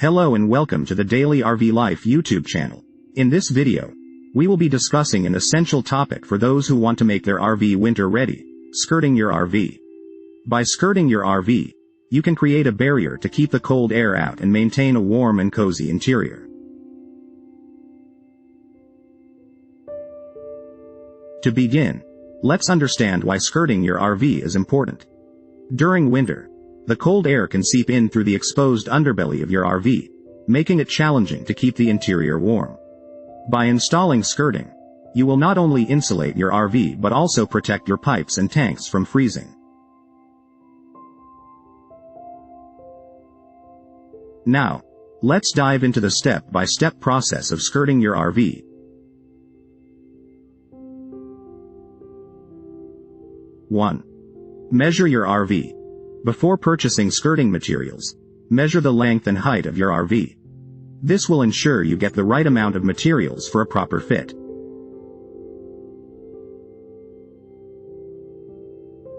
Hello and welcome to the Daily RV Life YouTube channel. In this video, we will be discussing an essential topic for those who want to make their RV winter ready: skirting your RV. By skirting your RV, you can create a barrier to keep the cold air out and maintain a warm and cozy interior. To begin, let's understand why skirting your RV is important. During winter, the cold air can seep in through the exposed underbelly of your RV, making it challenging to keep the interior warm. By installing skirting, you will not only insulate your RV but also protect your pipes and tanks from freezing. Now, let's dive into the step-by-step process of skirting your RV. 1. Measure your RV. Before purchasing skirting materials, measure the length and height of your RV. This will ensure you get the right amount of materials for a proper fit.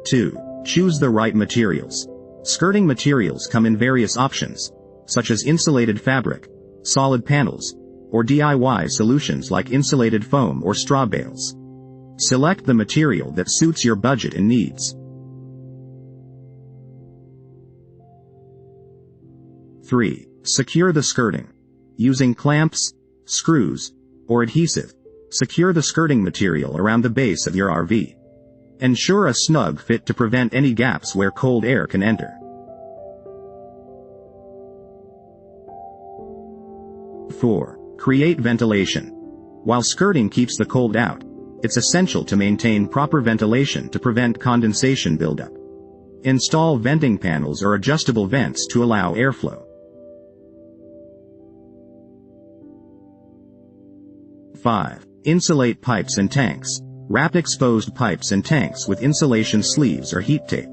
2. Choose the right materials. Skirting materials come in various options, such as insulated fabric, solid panels, or DIY solutions like insulated foam or straw bales. Select the material that suits your budget and needs. 3. Secure the skirting. Using clamps, screws, or adhesive, secure the skirting material around the base of your RV. Ensure a snug fit to prevent any gaps where cold air can enter. 4. Create ventilation. While skirting keeps the cold out, it's essential to maintain proper ventilation to prevent condensation buildup. Install venting panels or adjustable vents to allow airflow. 5. Insulate pipes and tanks. Wrap exposed pipes and tanks with insulation sleeves or heat tape.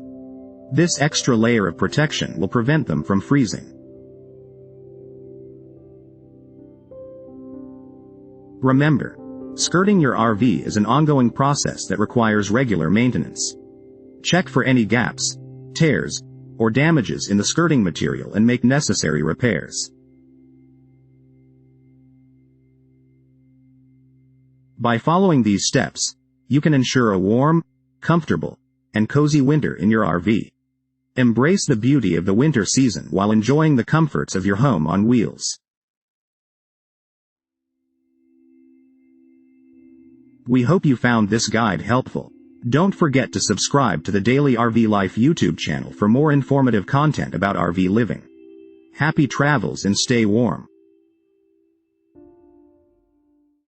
This extra layer of protection will prevent them from freezing. Remember, skirting your RV is an ongoing process that requires regular maintenance. Check for any gaps, tears, or damages in the skirting material and make necessary repairs. By following these steps, you can ensure a warm, comfortable, and cozy winter in your RV. Embrace the beauty of the winter season while enjoying the comforts of your home on wheels. We hope you found this guide helpful. Don't forget to subscribe to the Daily RV Life YouTube channel for more informative content about RV living. Happy travels and stay warm.